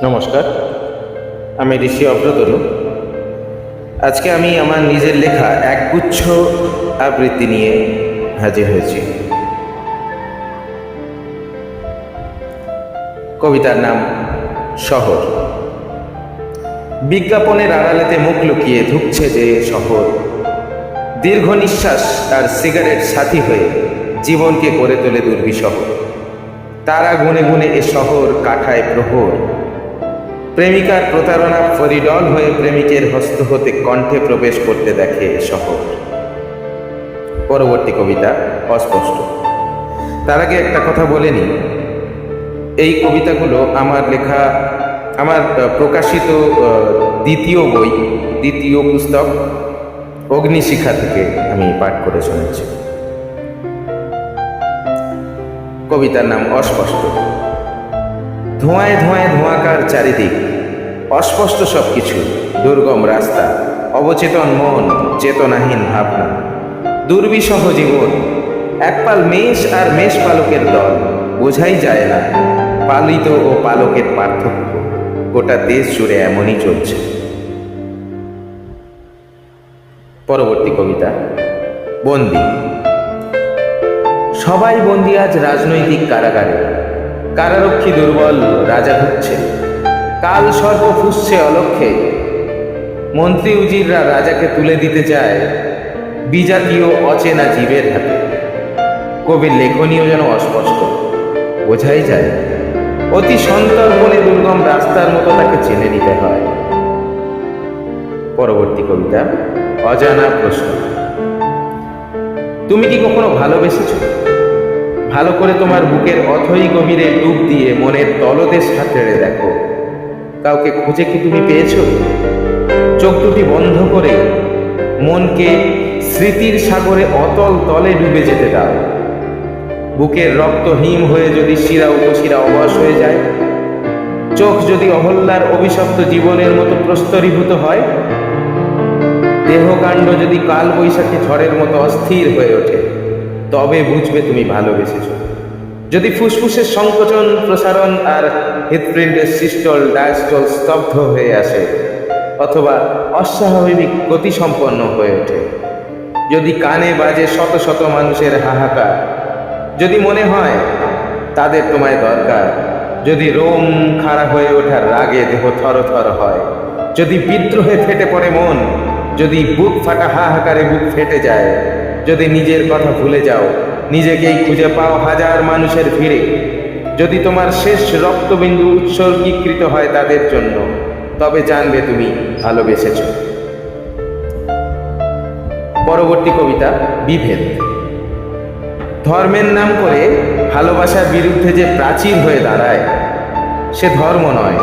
নমস্কার, আমি ঋষি অব্রতরু। আজকে আমি আমার নিজের লেখা একগুচ্ছ আবৃত্তি নিয়ে হাজির হয়েছি। কবিতার নাম শহর। বিজ্ঞাপনের আড়ালেতে মুখ লুকিয়ে ঢুকছে যে শহর, দীর্ঘ নিঃশ্বাস আর সিগারেট সাথী হয়ে জীবনকে করে তোলে দুর্বিষহ। তারা গুনে গুনে এ শহর কাঠায় প্রহর, প্রেমিকার প্রতারণা ফরিডল হয়ে প্রেমিকের হস্ত হতে কণ্ঠে প্রবেশ করতে দেখে শহর। পরবর্তী কবিতা অস্পষ্ট। তার আগে একটা কথা বলে নিই, এই কবিতাগুলো আমার লেখা, আমার প্রকাশিত দ্বিতীয় বই, দ্বিতীয় পুস্তক অগ্নিশিখা থেকে আমি পাঠ করে শুনেছি। কবিতার নাম অস্পষ্ট। ধোঁয়ায় ধোঁয়ায় ধোঁয়াকার চারিদিক, অস্পষ্ট সব কিছু, দুর্গম রাস্তা, অবচেতন মন, চেতনাহীন ভাবনা, দুর্বিষহ জীবন, একপাল মেষ আর মেষ পালকের দল, বোঝাই যায় না পালিত ও পালকের পার্থক্য। গোটা দেশ জুড়ে এমনই চলছে। পরবর্তী কবিতা বন্দী। সবাই বন্দী আজ রাজনৈতিক কারাগারে, কারারক্ষী দুর্বল, রাজা ঢুকছে, কাল সর্প ফুসছে অলক্ষ্যে। মন্ত্রী উজিররা রাজাকে তুলে দিতে চায় বিজাতীয় অচেনা জীবের হাতে। কবির লেখনীও যেন অস্পষ্ট, বোঝাই যায় অতি সন্তর্পণে দুর্গম রাস্তার মতো তাকে চেনে নিতে হয়। পরবর্তী কবিতা অজানা প্রশ্ন। তুমি কি কখনো ভালোবেসেছ? ভালো করে তোমার বুকের অথই গভীরে ডুব দিয়ে মনের তলদেশ হাতড়ে দেখো। কাউকে খুঁজে কি তুমি পেয়েছো? চোখ দুটি বন্ধ করে মনকে স্মৃতির সাগরে অতল তলে ডুবে যেতে দাও। বুকের রক্ত হিম হয়ে যদি শিরা উপশিরা অবশ হয়ে যায়, চোখ যদি অহল্যার অভিশপ্ত জীবনের মতো প্রস্তরীভূত হয়, দেহকাণ্ড যদি কাল বৈশাখী ঝড়ের মতো অস্থির হয়ে ওঠে, তবে বুঝবে তুমি ভালোবেসেছ। যদি ফুসফুসের সংকোচন প্রসারণ আর হৃৎপিণ্ডের সিস্টল ডায়াস্টল স্তব্ধ হয়ে আসে, অথবা অস্বাভাবিক গতিসম্পন্ন হয়ে ওঠে, যদি কানে বাজে শত শত মানুষের হাহাকার, যদি মনে হয় তাদের তোমায় দরকার, যদি রোম খাড়া হয়ে ওঠার রাগে দেহ থরথর হয়, যদি বিদ্রোহে ফেটে পড়ে মন, যদি বুক ফাটা হাহাকারে বুক ফেটে যায়, যদি নিজের কথা ভুলে যাও, নিজেকেই খুঁজে পাও হাজার মানুষের ভিড়ে, যদি তোমার শেষ রক্তবিন্দু উৎসর্গীকৃত হয় তাদের জন্য, তবে জানবে তুমি ভালোবেসেছ। পরবর্তী কবিতা বিভেদ। ধর্মের নাম করে ভালোবাসার বিরুদ্ধে যে প্রাচীর হয়ে দাঁড়ায়, সে ধর্ম নয়।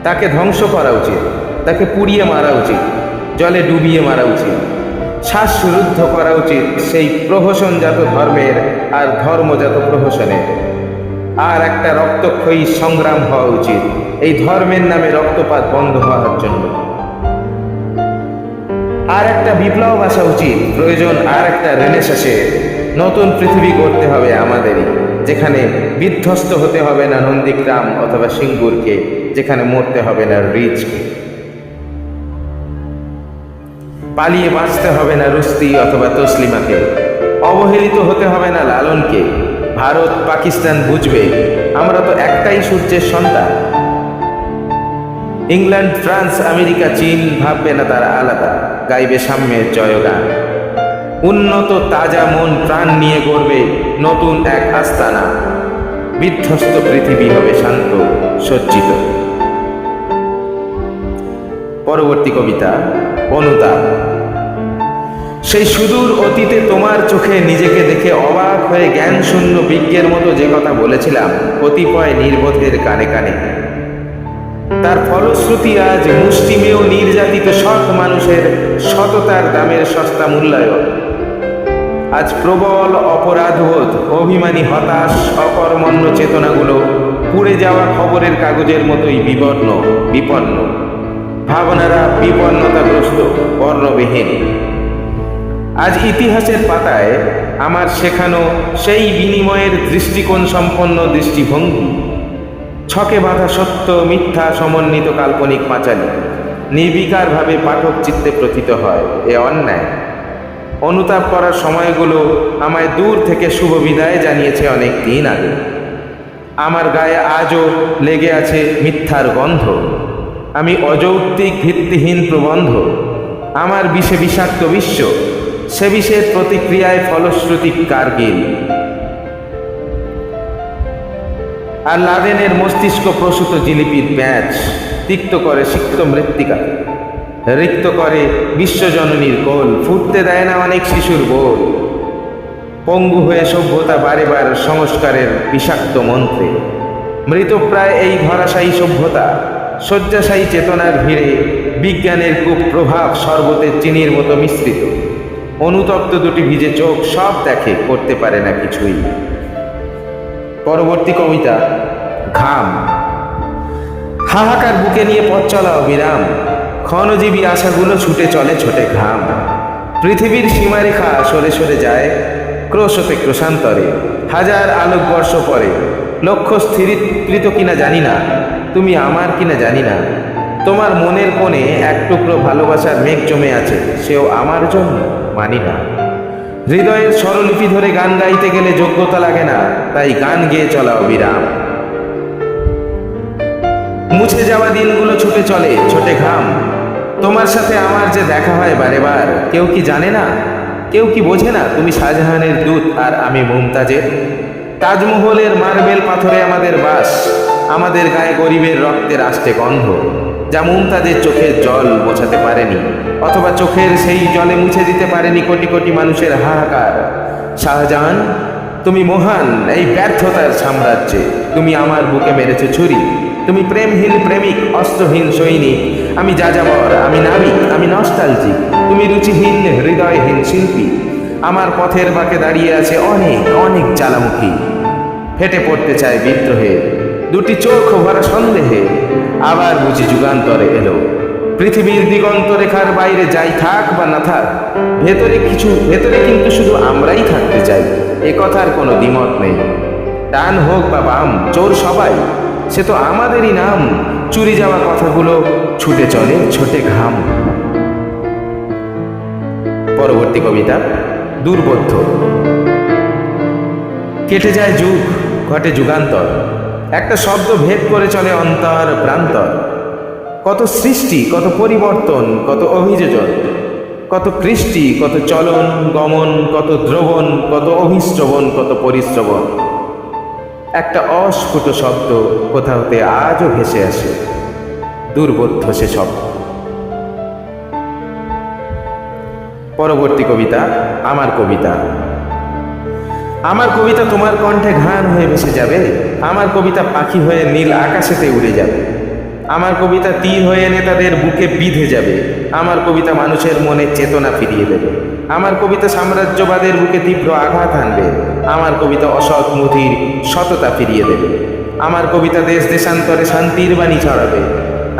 তাকে ধ্বংস করা উচিত, তাকে পুড়িয়ে মারা উচিত, জলে ডুবিয়ে মারা উচিত, শ্বাসরুদ্ধ করা উচিত সেই প্রহসনজাত ধর্মের আর ধর্মজাত প্রহসনের। আর একটা রক্তক্ষয়ী সংগ্রাম হওয়া উচিত এই ধর্মের নামে রক্তপাত বন্ধ হওয়ার জন্য। আর একটা বিপ্লব আসা উচিত, প্রয়োজন আর একটা রেনেসাঁসের। নতুন পৃথিবী করতে হবে আমাদেরই, যেখানে বিধ্বস্ত হতে হবে না নন্দীগ্রাম অথবা সিঙ্গুরকে, যেখানে মরতে হবে না রিচকে, পালিয়ে বাঁচতে হবে না রুস্তি অথবা তসলিমাকে, অবহেলিত হতে হবে না লালনকে। ভারত পাকিস্তান বুঝবে আমরা তো একটাই সূর্যের সন্তান। ইংল্যান্ড ফ্রান্স আমেরিকা চীন ভাববে না তারা আলাদা, গাইবে সাম্যের জয়গান। উন্নত তাজা মন প্রাণ নিয়ে গড়বে নতুন এক আস্তানা। বিধ্বস্ত পৃথিবী হবে শান্ত সজ্জিত। পরবর্তী কবিতা অনুতাপ। সেই সুদূর অতীতে তোমার চোখে নিজেকে দেখে অবাক হয়ে জ্ঞান শূন্য বিজ্ঞের মতো যে কথা বলেছিলাম কতিপয় নির্বোধের কানে কানে, তার ফলশ্রুতি আজ মুষ্টিমেয় নির্যাতিত সৎ মানুষের সততার দামের সস্তা মূল্যায়ন। আজ প্রবল অপরাধবোধ, অভিমানী হতাশ অকর্মণ্য চেতনাগুলো পুড়ে যাওয়া খবরের কাগজের মতোই বিবর্ণ বিপন্ন। ভাবনারা বিপন্নতাগ্রস্ত, বর্ণবিহীন। আজ ইতিহাসের পাতায় আমার শেখানো সেই বিনিময়ের দৃষ্টিকোণ সম্পন্ন দৃষ্টিভঙ্গি ছকে বাঁধা সত্য মিথ্যা সমন্বিত কাল্পনিক পাঁচালী নির্বিকারভাবে পাঠক চিত্তে প্রথিত হয়। এ অন্যায়। অনুতাপ করার সময়গুলো আমায় দূর থেকে শুভ বিদায় জানিয়েছে অনেক দিন আগে। আমার গায়ে আজও লেগে আছে মিথ্যার গন্ধ। আমি অযৌক্তিক ভিত্তিহীন প্রবন্ধ। আমার বিষে বিষাক্ত বিশ্ব, সে বিষের প্রতিক্রিয়ায় ফলশ্রুতি কার্গিল। আর লাদেনের মস্তিষ্ক প্রসূত জিলিপির প্যাঁচ তিক্ত করে সিক্ত মৃত্তিকা, রিক্ত করে বিশ্বজননীর কোল, ফুটতে দেয় না অনেক শিশুর বোল। পঙ্গু হয়ে সভ্যতা বারেবার সংস্কারের বিষাক্ত মন্ত্রে, মৃতপ্রায় এই ধরাশায়ী সভ্যতা শয্যাশায়ী চেতনার ভিড়ে বিজ্ঞানের কুপ্রভাব শরবতের চিনির মতো মিশ্রিত। অনুতপ্ত দুটি ভিজে চোখ সব দেখে, করতে পারে না কিছুই। পরবর্তী কবিতা ঘাম। হাহাকার বুকে নিয়ে পথ চলা অবিরাম, ক্ষণজীবী আশাগুলো ছুটে চলে ছোটে ঘাম। পৃথিবীর সীমারেখা সরে সরে যায় ক্রোশতে ক্রোশান্তরে, হাজার আলোকবর্ষ পরে। লক্ষ্য স্থিরীকৃত কিনা জানি না, তুমি আমার কিনা জানি না। তোমার মনের কোণে এক টুকরো ভালোবাসার মেঘ জমে আছে, সেও আমার জন্য, মানি না। হৃদয়ের স্বরলিপি ধরে গান গাইতে গেলে যোগ্যতা লাগে না, তাই গান গেয়ে চলা অবিরাম। মুছে যাওয়া দিনগুলো ছুটে চলে ছোটে ঘাম। তোমার সাথে আমার যে দেখা হয় বারে বার, কেউ কি জানে না, কেউ কি বোঝে না তুমি শাহজাহানের দূত আর আমি মুমতাজের। তাজমহলের মার্বেল পাথরে আমাদের বাস, আমাদের গায়ে গরিবের রক্তের আষ্টে গন্ধ, যা মুমতাজের চোখের জল মোছাতে পারেনি, অথবা চোখের সেই জলে মুছে দিতে পারেনি কোটি কোটি মানুষের হাহাকার। শাহজাহান, তুমি মহান এই ব্যর্থতার সাম্রাজ্যে। তুমি আমার বুকে মেরেছে ছুরি। তুমি প্রেমহীন প্রেমিক, অস্ত্রহীন সৈনিক। আমি যাযাবর, আমি নাবিক, আমি নস্টালজিক। তুমি রুচিহীন হৃদয়হীন শিল্পী। আমার পথের বাঁকে দাঁড়িয়ে আছে অনেক অনেক জ্বালামুখী, ফেটে পড়তে চায় বিদ্রোহে, দুটি চোখ ভরা সন্দেহে। আবার বুঝি যুগান্তরে এলো। পৃথিবীর দিগন্ত রেখার বাইরে যাই থাক বা না থাক, ভেতরে কিন্তু শুধু আমরাই থাকতে চাই, এ কথার কোনো দ্বিমত নেই। ডান হোক বা বাম, চোর সবাই, সে তো আমাদেরই নাম। চুরি যাওয়া কথাগুলো ছুটে চলে ছোটে ঘাম। পরবর্তী কবিতা দুর্বোধ্য। কেটে যায় যুগ, ঘটে যুগান্তর, একটা শব্দ ভেদ করে চলে অন্তর প্রান্তর। কত সৃষ্টি, কত পরিবর্তন, কত অভিযোজন, কত কৃষ্টি, কত চলন গমন, কত দ্রবণ, কত অভিশ্রবণ, কত পরিশ্রবণ। একটা অস্ফুট শব্দ কোথা হতে আজও ভেসে আসে, দুর্বোধ্য সে শব্দ। পরবর্তী কবিতা আমার কবিতা। আমার কবিতা তোমার কণ্ঠে ঘ্রাণ হয়ে ভেসে যাবে। আমার কবিতা পাখি হয়ে নীল আকাশেতে উড়ে যাবে। আমার কবিতা তীর হয়ে নেতাদের বুকে বিঁধে যাবে। আমার কবিতা মানুষের মনে চেতনা ফিরিয়ে দেবে। আমার কবিতা সাম্রাজ্যবাদের বুকে তীব্র আঘাত আনবে। আমার কবিতা অসৎ মুধির সততা ফিরিয়ে দেবে। আমার কবিতা দেশ দেশান্তরে শান্তির বাণী ছড়াবে।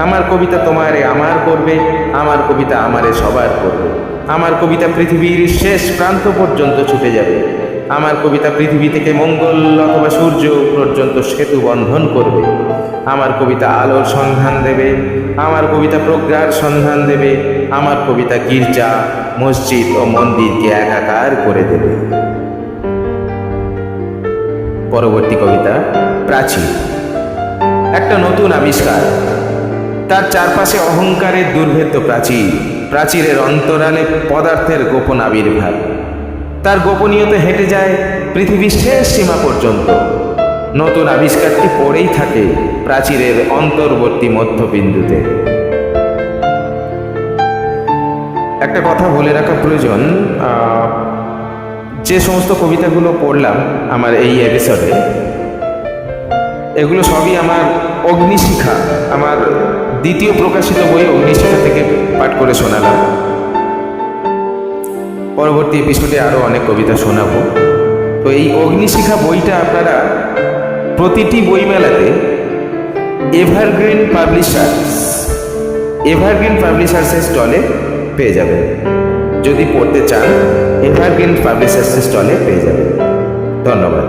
আমার কবিতা তোমারে আমার করবে। আমার কবিতা আমারে সবার করবে। আমার কবিতা পৃথিবীর শেষ প্রান্ত পর্যন্ত ছুটে যাবে। আমার কবিতা পৃথিবী থেকে মঙ্গল অথবা সূর্য পর্যন্ত সেতু বন্ধন করবে। আমার কবিতা আলোর সন্ধান দেবে। আমার কবিতা প্রজ্ঞার সন্ধান দেবে। আমার কবিতা গির্জা, মসজিদ ও মন্দিরকে একাকার করে দেবে। পরবর্তী কবিতা প্রাচীর। একটা নতুন আবিষ্কার, তার চারপাশে অহংকারের দুর্ভেদ্য প্রাচীর। প্রাচীরের অন্তরালে পদার্থের গোপন আবির্ভাব। তার গোপনীয়তা হেঁটে যায় পৃথিবীর শেষ সীমা পর্যন্ত। নতুন আবিষ্কারটি পড়েই থাকে প্রাচীরের অন্তর্বর্তী মধ্যবিন্দুতে। একটা কথা বলে রাখা প্রয়োজন, যে সমস্ত কবিতাগুলো পড়লাম আমার এই এপিসোডে, এগুলো সবই আমার অগ্নিশিখা, আমার দ্বিতীয় প্রকাশিত বই অগ্নিশিখা থেকে পাঠ করে শোনালাম। পরবর্তী এপিসোডে আরও অনেক কবিতা শোনাবো। তো এই অগ্নিশিখা বইটা আপনারা প্রতিটি বইমেলাতে এভারগ্রিন পাবলিশার্সের স্টলে পেয়ে যাবেন। যদি পড়তে চান এভারগ্রিন পাবলিশার্সের স্টলে পেয়ে যাবেন। ধন্যবাদ।